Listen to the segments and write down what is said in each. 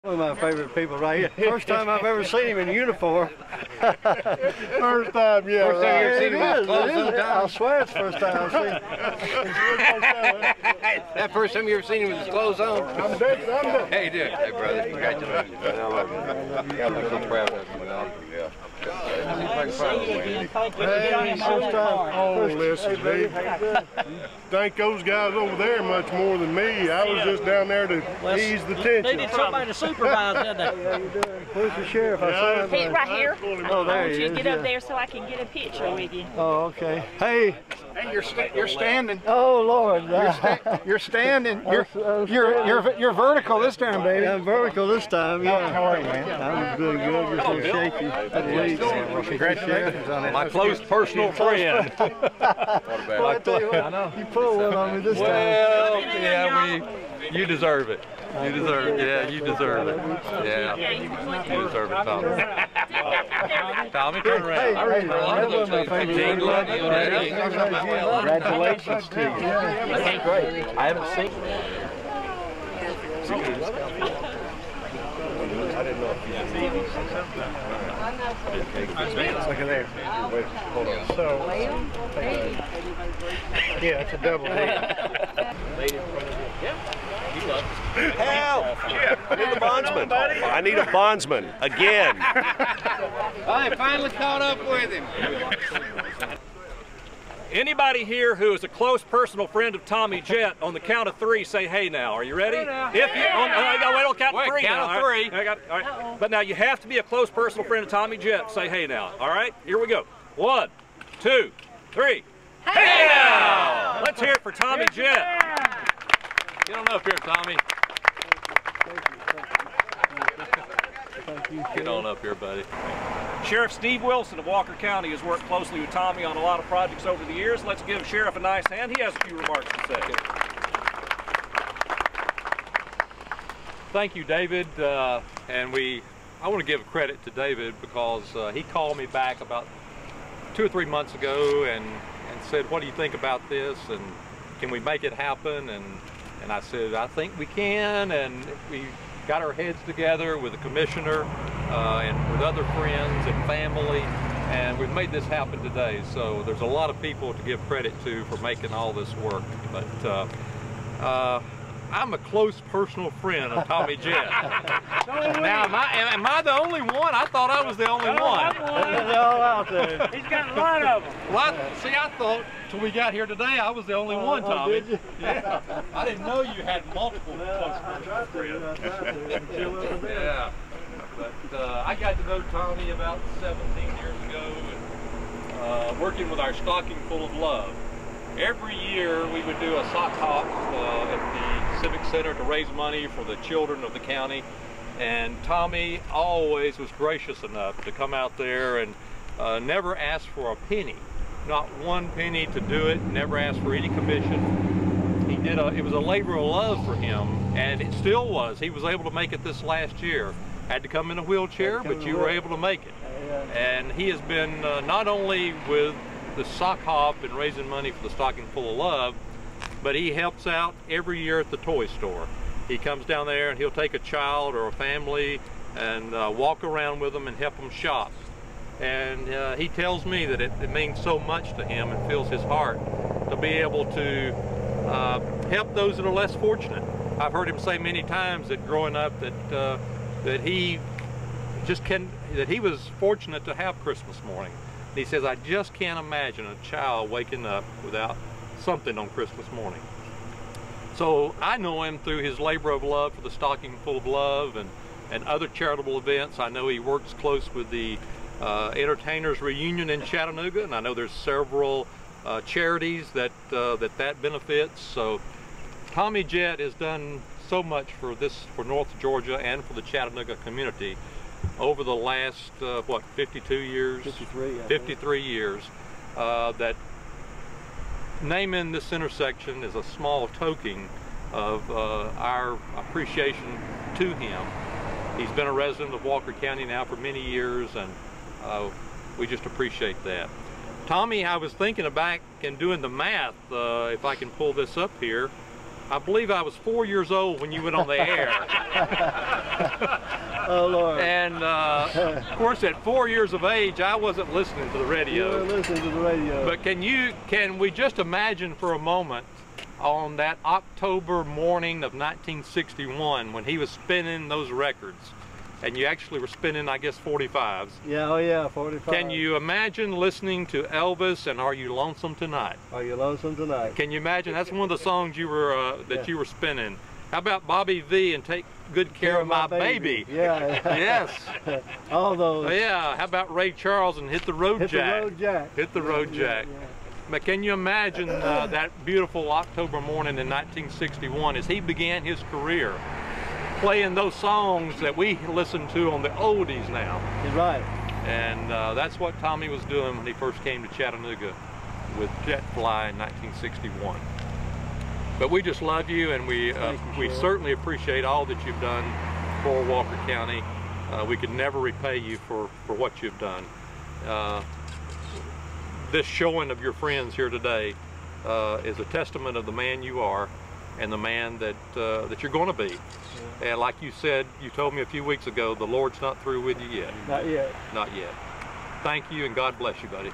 One of my favorite people right here. First time I've ever seen him in uniform. First time, yeah. First time you ever seen him with clothes on, Tom? I swear it's the first time I've seen him. That first time you ever seen him with his clothes on? I'm dead. Hey, you doing? Hey, brother. Congratulations. I love you. I'm so proud of you, man. Yeah. Oh, listen, Dave. Thank those guys over there much more than me. I was just down there to ease the tension. They need somebody to supervise, didn't they? How you doing? Where's the sheriff? I saw him. He's right here. Oh, there he is. I want you to get up there so I can get a picture with you. Oh, okay. Hey. Hey, you're standing. Oh, Lord. You're standing. You're vertical this time, baby. I'm vertical this time, yeah. How are you, man? I'm doing good. Just a little shaky. Well, congratulations on it. My close personal friend. Well, I tell you what, you pulled one on me this time. Well, yeah, you deserve it. You deserve it. Yeah, you deserve it. Yeah, you deserve it, Tommy. Tommy, turn around. Hey, that's one of my favorite. Congratulations to you. That's great. I haven't seen. I didn't know if you look at there. Hold on. So, yeah, it's a double hit. Help! I need a bondsman. I need a bondsman again. I finally caught up with him. Anybody here who is a close personal friend of Tommy Jett, on the count of 3, say hey now. Are you ready? If you, wait, on count of 3 now. Count of 3. All right. But now you have to be a close personal friend of Tommy Jett. Say hey now. All right? Here we go. 1, 2, 3. Hey now! Let's hear it for Tommy Jett. Get on up here, Tommy. Get on up here, buddy. Sheriff Steve Wilson of Walker County has worked closely with Tommy on a lot of projects over the years. Let's give Sheriff a nice hand. He has a few remarks to say. Thank you, David. I want to give credit to David because he called me back about 2 or 3 months ago and said, what do you think about this? And can we make it happen? And I said, I think we can. And we got our heads together with the commissioner and with other friends and family, and we've made this happen today. So there's a lot of people to give credit to for making all this work. But I'm a close personal friend of Tommy Jett. Now, am I the only one? I thought I was the only one. They're all out there. He's got a lot of them. Well, see, I thought till we got here today I was the only one, Tommy. Did you? Yeah. I didn't know you had multiple close personal friends. Yeah. But I got to know Tommy about 17 years ago, and working with our Stocking Full of Love. Every year we would do a sock hop at the Civic Center to raise money for the children of the county, and Tommy always was gracious enough to come out there and never ask for a penny, not one penny to do it, never asked for any commission. He did it was a labor of love for him, and it still was. He was able to make it this last year. Had to come in a wheelchair, but you were able to make it. And he has been not only with the sock hop and raising money for the Stocking Full of Love, but he helps out every year at the toy store. He comes down there and he'll take a child or a family and walk around with them and help them shop. And he tells me that it means so much to him and fills his heart to be able to help those that are less fortunate. I've heard him say many times that growing up that he was fortunate to have Christmas morning. And he says, I just can't imagine a child waking up without something on Christmas morning. So I know him through his labor of love for the Stocking Full of Love and other charitable events. I know he works close with the Entertainers Reunion in Chattanooga, and I know there's several charities that benefits. So Tommy Jett has done so much for North Georgia and for the Chattanooga community over the last, 52 years? 53. 53 years. That naming this intersection is a small token of our appreciation to him. He's been a resident of Walker County now for many years, and we just appreciate that. Tommy, I was thinking back and doing the math, if I can pull this up here. I believe I was 4 years old when you went on the air. Oh, Lord. And of course, at 4 years of age, I wasn't listening to the radio. You were listening to the radio. But can we just imagine for a moment on that October morning of 1961 when he was spinning those records, and you actually were spinning, I guess, 45s. Yeah, oh yeah, 45. Can you imagine listening to Elvis and Are You Lonesome Tonight? Are You Lonesome Tonight? Can you imagine? That's one of the songs you were you were spinning. How about Bobby V and Take Good Care of My Baby? Yeah. Yes. All those. Yeah. How about Ray Charles and Hit the Road Jack? Hit the Road Jack. Hit the Road Jack. Yeah. But can you imagine that beautiful October morning in 1961 as he began his career, playing those songs that we listen to on the oldies now? He's right. And that's what Tommy was doing when he first came to Chattanooga with Jett Fly in 1961. But we just love you, and we certainly appreciate all that you've done for Walker County. We could never repay you for what you've done. This showing of your friends here today is a testament of the man you are and the man that you're going to be. Yeah. And like you said, you told me a few weeks ago, the Lord's not through with you yet. Not yet. Not yet. Thank you, and God bless you, buddy.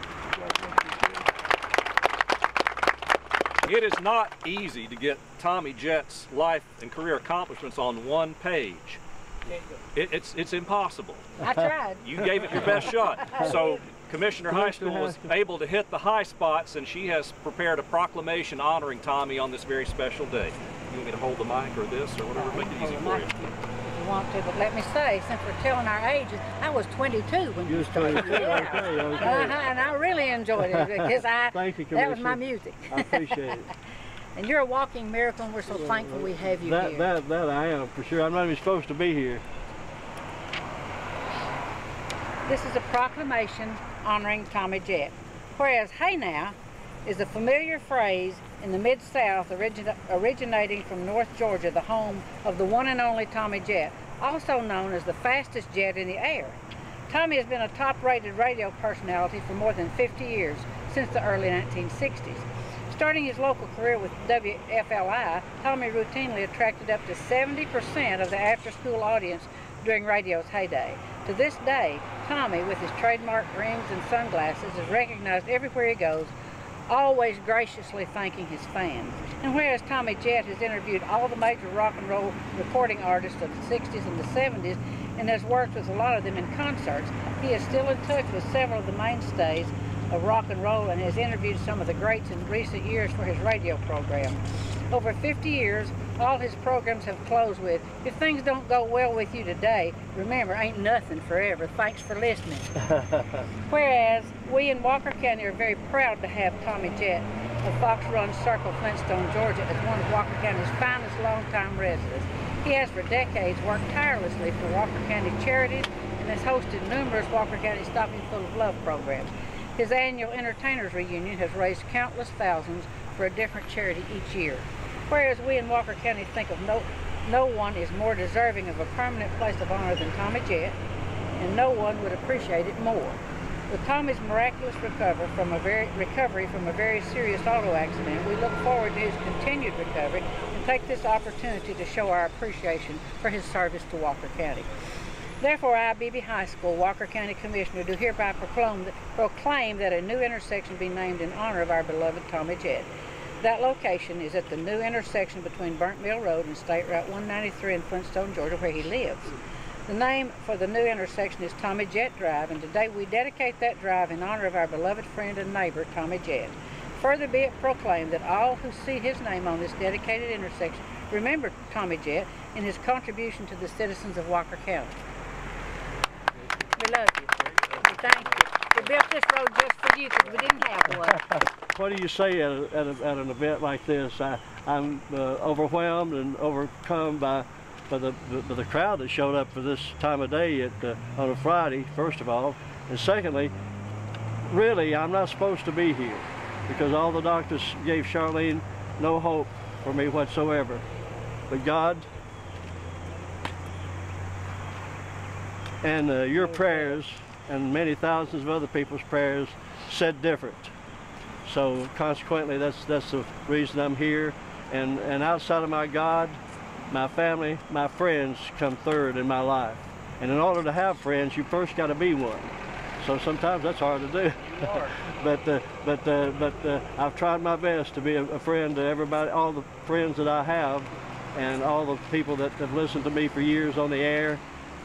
It is not easy to get Tommy Jett's life and career accomplishments on one page. It's impossible. I tried. You gave it your best shot. So Commissioner High School was able to hit the high spots, and she has prepared a proclamation honoring Tommy on this very special day. You want me to hold the mic or this or whatever? Make it easy for you. If you want to, but let me say, since we're telling our ages, I was 22 when you started. Yeah. Okay. And I really enjoyed it because Thank you, that was my music. I appreciate it. And you're a walking miracle, and we're so thankful we have you here. That I am, for sure. I'm not even supposed to be here. This is a proclamation honoring Tommy Jett. Whereas "Hey Now" is a familiar phrase in the Mid-South originating from North Georgia, the home of the one and only Tommy Jett, also known as the fastest jet in the air. Tommy has been a top-rated radio personality for more than 50 years, since the early 1960s. Starting his local career with WFLI, Tommy routinely attracted up to 70% of the after-school audience during radio's heyday. To this day, Tommy, with his trademark rings and sunglasses, is recognized everywhere he goes, always graciously thanking his fans. And whereas Tommy Jett has interviewed all the major rock and roll recording artists of the 60s and the 70s and has worked with a lot of them in concerts, he is still in touch with several of the mainstays of rock and roll and has interviewed some of the greats in recent years for his radio program. Over 50 years, all his programs have closed with, "If things don't go well with you today, remember, ain't nothing forever. Thanks for listening." Whereas we in Walker County are very proud to have Tommy Jett of Fox Run Circle, Flintstone, Georgia, as one of Walker County's finest longtime residents. He has for decades worked tirelessly for Walker County charities and has hosted numerous Walker County Stocking Full of Love programs. His annual Entertainers Reunion has raised countless thousands for a different charity each year. Whereas we in Walker County think of no one is more deserving of a permanent place of honor than Tommy Jett, and no one would appreciate it more. With Tommy's miraculous recovery from a very serious auto accident, we look forward to his continued recovery and take this opportunity to show our appreciation for his service to Walker County. Therefore, I, BB High School, Walker County Commissioner, do hereby proclaim that a new intersection be named in honor of our beloved Tommy Jett. That location is at the new intersection between Burnt Mill Road and State Route 193 in Flintstone, Georgia, where he lives. The name for the new intersection is Tommy Jett Drive, and today we dedicate that drive in honor of our beloved friend and neighbor, Tommy Jett. Further be it proclaimed that all who see his name on this dedicated intersection remember Tommy Jett and his contribution to the citizens of Walker County. We love you. We thank you. We built this road just for you because we didn't have one. What do you say at an event like this? I'm overwhelmed and overcome by the crowd that showed up for this time of day on a Friday, first of all. And secondly, really, I'm not supposed to be here because all the doctors gave Charlene no hope for me whatsoever. But God and your prayers and many thousands of other people's prayers said different. So consequently, that's the reason I'm here. And outside of my God, my family, my friends come third in my life. And in order to have friends, you first got to be one. So sometimes that's hard to do. but I've tried my best to be a friend to everybody, all the friends that I have, and all the people that have listened to me for years on the air,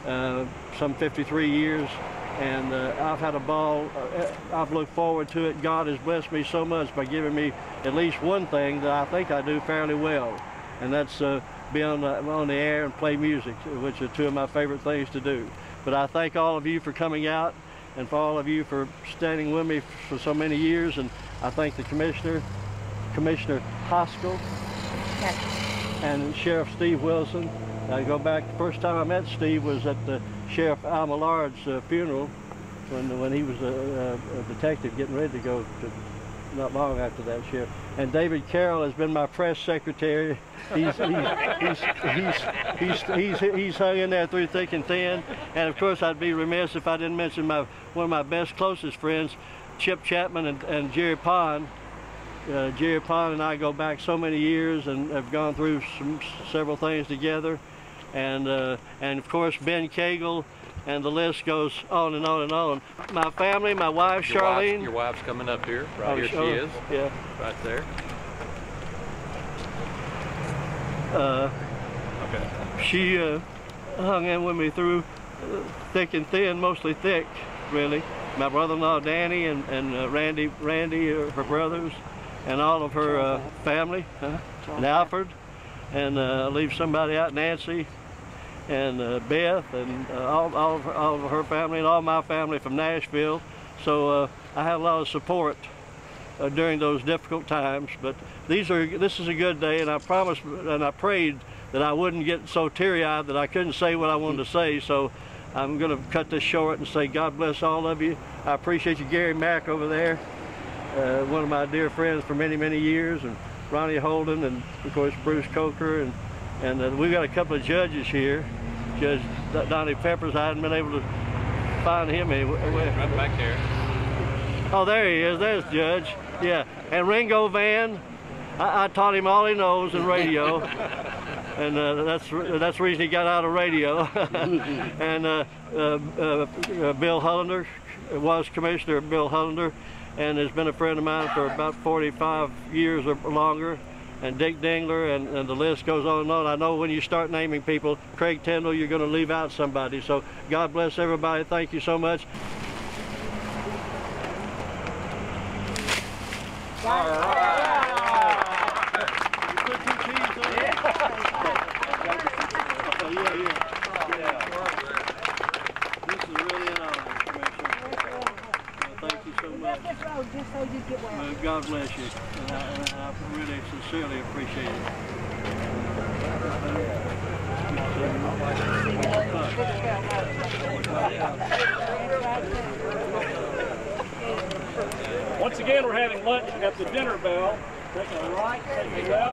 some 53 years. And I've had a ball. I've looked forward to it. God has blessed me so much by giving me at least one thing that I think I do fairly well, and that's be on the air and play music, which are two of my favorite things to do. But I thank all of you for coming out, and for all of you for standing with me for so many years. And I thank the Commissioner Hoskell, and Sheriff Steve Wilson. I go back, the first time I met Steve was at the Sheriff Al Millard's funeral when he was a detective getting ready to go to, not long after that, Sheriff. And David Carroll has been my press secretary. He's hung in there through thick and thin. And of course, I'd be remiss if I didn't mention one of my best, closest friends, Chip Chapman and Jerry Pond. Jerry Pond and I go back so many years and have gone through several things together. And of course, Ben Cagle, and the list goes on and on and on. My family, my wife, Charlene. Your wife's coming up here. Right here she is. Yeah. Right there. Okay. She hung in with me through thick and thin, mostly thick, really. My brother-in-law, Danny, and Randy, her brothers, and all of her family, and Alfred, and I'll leave somebody out, Nancy, and Beth, and all of her family, and all my family from Nashville. So I have a lot of support during those difficult times. But this is a good day, and I promised and I prayed that I wouldn't get so teary-eyed that I couldn't say what I wanted to say. So I'm going to cut this short and say God bless all of you. I appreciate you, Gary Mack over there, one of my dear friends for many, many years, and Ronnie Holden, and of course Bruce Coker, and we've got a couple of judges here. Judge Donnie Peppers, I hadn't been able to find him anywhere. Right back there. Oh, there he is. There's Judge. Yeah, and Ringo Van. I taught him all he knows in radio, and that's the reason he got out of radio. And Bill Hullender was Commissioner Bill Hullender, and has been a friend of mine for about 45 years or longer. And Dick Dingler, and the list goes on and on. I know when you start naming people, Craig Tyndall, you're going to leave out somebody. So God bless everybody. Thank you so much. All right. You put 2 T's on it? Oh, yeah. This is really an honor, Commissioner. Thank you so much. Just so you get well. God bless you, and I really sincerely appreciate it. Once again, we're having lunch at the dinner bell. Take a right, take a left.